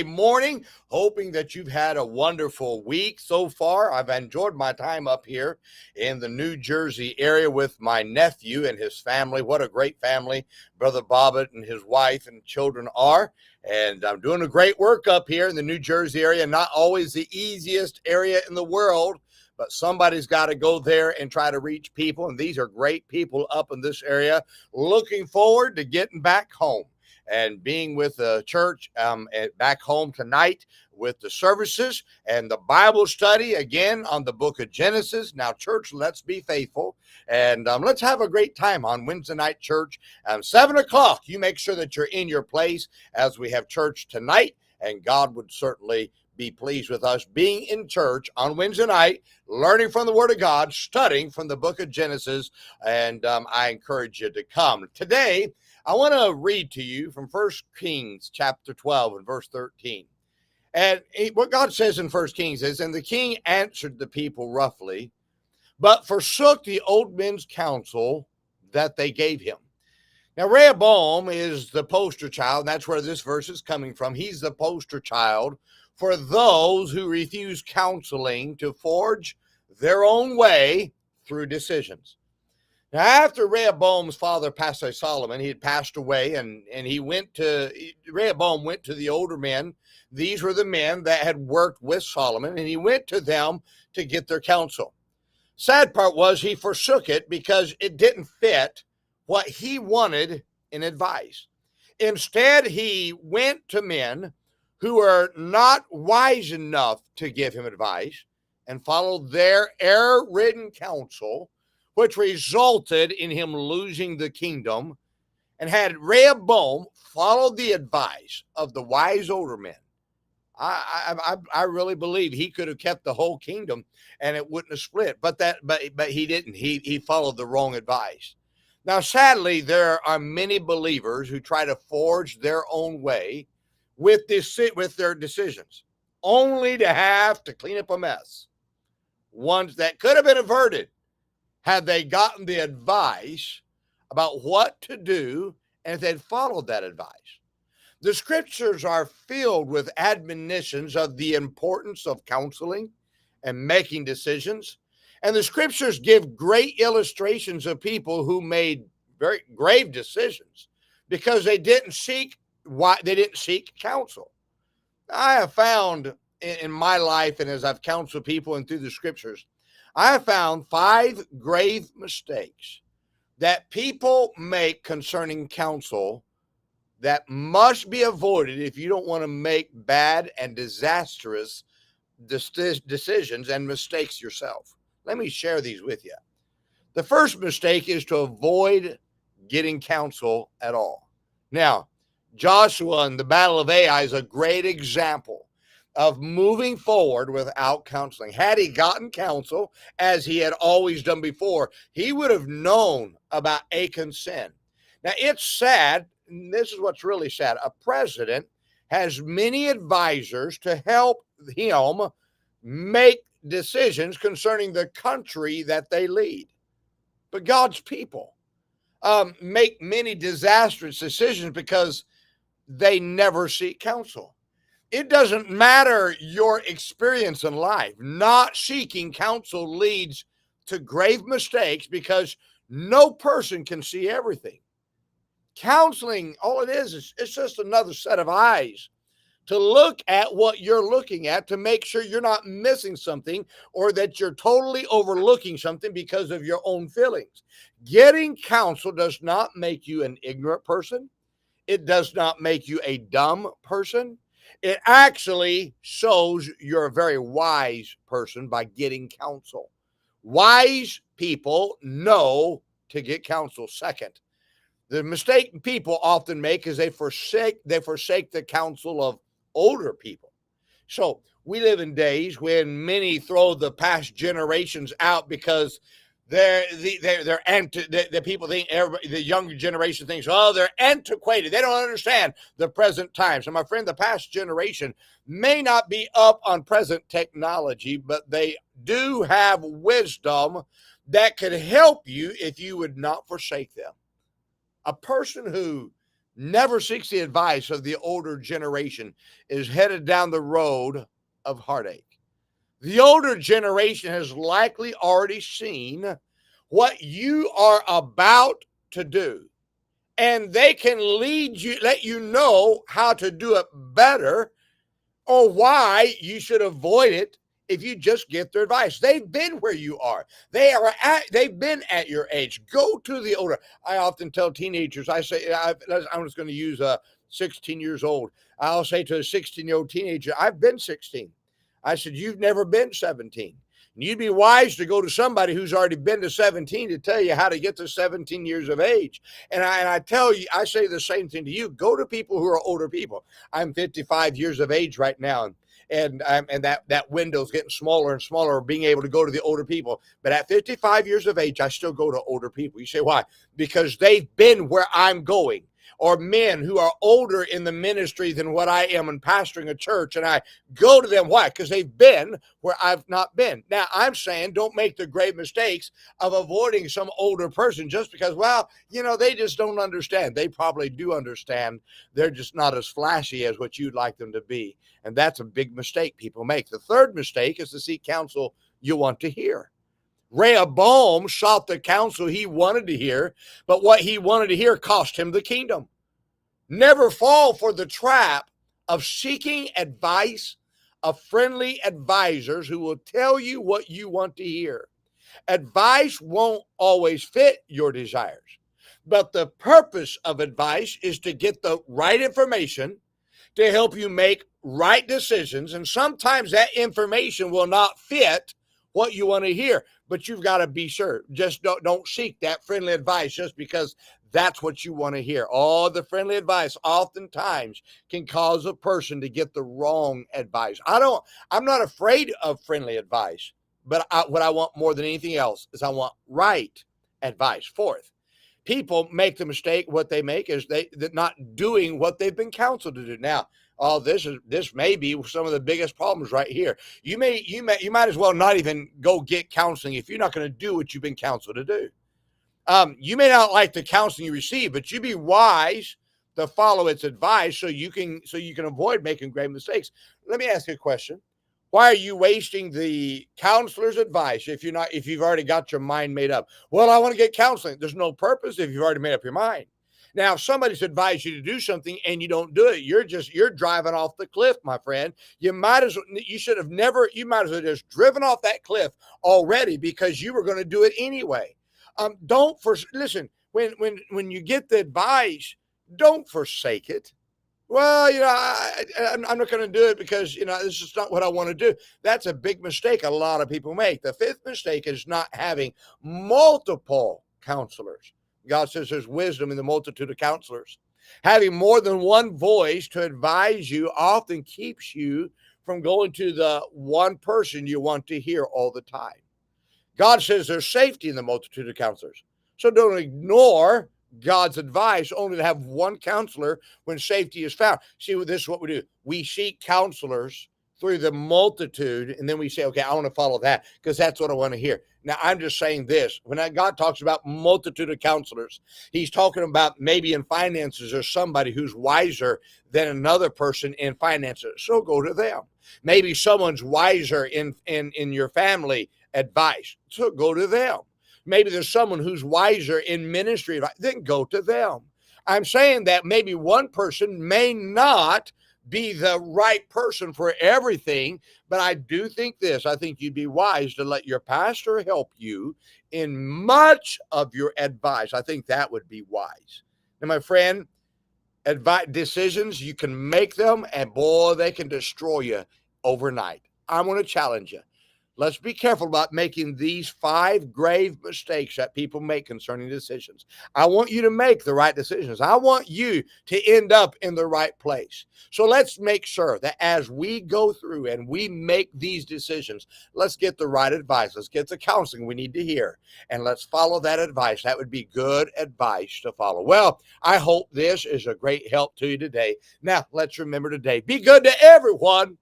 Wednesday morning. Hoping that you've had a wonderful week so far. I've enjoyed my time up here in the New Jersey area with my nephew and his family. What a great family Brother Bobbitt and his wife and children are. And I'm doing a great work up here in the New Jersey area. Not always the easiest area in the world, but somebody's got to go there and try to reach people. And these are great people up in this area. Looking forward to getting back home and being with the church back home tonight with the services and the Bible study again on the book of Genesis. Now, church, let's be faithful and let's have a great time on Wednesday night church. 7 o'clock, you make sure that you're in your place as we have church tonight, and God would certainly be pleased with us being in church on Wednesday night, learning from the Word of God, studying from the book of Genesis, and I encourage you to come. Today, I want to read to you from 1 Kings chapter 12 and verse 13. And what God says in 1 Kings is, "And the king answered the people roughly, but forsook the old men's counsel that they gave him." Now, Rehoboam is the poster child, and that's where this verse is coming from. He's the poster child for those who refuse counseling to forge their own way through decisions. Now, after Rehoboam's father, Pastor Solomon, he had passed away, and Rehoboam went to the older men. These were the men that had worked with Solomon, and he went to them to get their counsel. Sad part was he forsook it because it didn't fit what he wanted in advice. Instead, he went to men who were not wise enough to give him advice and followed their error-ridden counsel, which resulted in him losing the kingdom. And had Rehoboam followed the advice of the wise older men, I really believe he could have kept the whole kingdom and it wouldn't have split. But he didn't. He followed the wrong advice. Now, sadly, there are many believers who try to forge their own way with their decisions, only to have to clean up a mess, ones that could have been averted had they gotten the advice about what to do and if they'd followed that advice. The scriptures are filled with admonitions of the importance of counseling and making decisions. And the scriptures give great illustrations of people who made very grave decisions because they didn't seek counsel. I have found in my life, and as I've counseled people and through the scriptures, I have found 5 grave mistakes that people make concerning counsel that must be avoided if you don't want to make bad and disastrous decisions and mistakes yourself. Let me share these with you. The first mistake is to avoid getting counsel at all. Now, Joshua in the Battle of Ai is a great example of moving forward without counseling. Had he gotten counsel, as he had always done before, he would have known about Achan's sin. Now, it's sad, and this is what's really sad. A president has many advisors to help him make decisions concerning the country that they lead. But God's people make many disastrous decisions because they never seek counsel. It doesn't matter your experience in life. Not seeking counsel leads to grave mistakes because no person can see everything. Counseling, all it is it's just another set of eyes to look at what you're looking at to make sure you're not missing something or that you're totally overlooking something because of your own feelings. Getting counsel does not make you an ignorant person. It does not make you a dumb person. It actually shows you're a very wise person by getting counsel. Wise people know to get counsel. Second, the mistake people often make is they forsake the counsel of older people. So we live in days when many throw the past generations out because the people think the younger generation thinks, oh, they're antiquated. They don't understand the present times. So my friend, the past generation may not be up on present technology, but they do have wisdom that could help you if you would not forsake them. A person who never seeks the advice of the older generation is headed down the road of heartache. The older generation has likely already seen what you are about to do, and they can lead you, let you know how to do it better or why you should avoid it if you just get their advice. They've been where you are. They've been at your age. Go to the older. I often tell teenagers, I'm just going to use 16 years old. I'll say to a 16-year-old teenager, I've been 16. I said, you've never been 17. And you'd be wise to go to somebody who's already been to 17 to tell you how to get to 17 years of age. And I tell you, I say the same thing to you. Go to people who are older people. I'm 55 years of age right now. And that window's getting smaller and smaller, being able to go to the older people. But at 55 years of age, I still go to older people. You say, why? Because they've been where I'm going. Or men who are older in the ministry than what I am in pastoring a church, and I go to them. Why? Because they've been where I've not been. Now, I'm saying don't make the grave mistakes of avoiding some older person just because, well, they just don't understand. They probably do understand. They're just not as flashy as what you'd like them to be. And that's a big mistake people make. The third mistake is to seek counsel you want to hear. Rehoboam sought the counsel he wanted to hear, but what he wanted to hear cost him the kingdom. Never fall for the trap of seeking advice of friendly advisors who will tell you what you want to hear. Advice won't always fit your desires, but the purpose of advice is to get the right information to help you make right decisions. And sometimes that information will not fit what you want to hear, but you've got to be sure. Just don't seek that friendly advice just because that's what you want to hear. Oh, the friendly advice oftentimes can cause a person to get the wrong advice. I'm not afraid of friendly advice, but what I want more than anything else is I want right advice. Fourth, people make the mistake. What they make is they're not doing what they've been counseled to do. Now, this may be some of the biggest problems right here. You might as well not even go get counseling if you're not going to do what you've been counseled to do. You may not like the counseling you receive, but you be wise to follow its advice so you can avoid making grave mistakes. Let me ask you a question. Why are you wasting the counselor's advice if you've already got your mind made up? Well, I want to get counseling. There's no purpose if you've already made up your mind. Now, if somebody's advised you to do something and you don't do it, you're driving off the cliff, my friend. You might as well just driven off that cliff already because you were going to do it anyway. Listen, when you get the advice, don't forsake it. Well, I'm not going to do it because, this is not what I want to do. That's a big mistake a lot of people make. The fifth mistake is not having multiple counselors. God says there's wisdom in the multitude of counselors. Having more than one voice to advise you often keeps you from going to the one person you want to hear all the time. God says there's safety in the multitude of counselors. So don't ignore God's advice only to have one counselor when safety is found. See, this is what we do. We seek counselors through the multitude, and then we say, okay, I want to follow that because that's what I want to hear. Now, I'm just saying this. When God talks about multitude of counselors, he's talking about maybe in finances there's somebody who's wiser than another person in finances. So go to them. Maybe someone's wiser in your family advice. So go to them. Maybe there's someone who's wiser in ministry advice. Then go to them. I'm saying that maybe one person may not be the right person for everything, but I do think this. I think you'd be wise to let your pastor help you in much of your advice. I think that would be wise. Now, my friend, decisions, you can make them, and boy, they can destroy you overnight. I'm going to challenge you. Let's be careful about making these 5 grave mistakes that people make concerning decisions. I want you to make the right decisions. I want you to end up in the right place. So let's make sure that as we go through and we make these decisions, let's get the right advice. Let's get the counseling we need to hear, and let's follow that advice. That would be good advice to follow. Well, I hope this is a great help to you today. Now, let's remember today, be good to everyone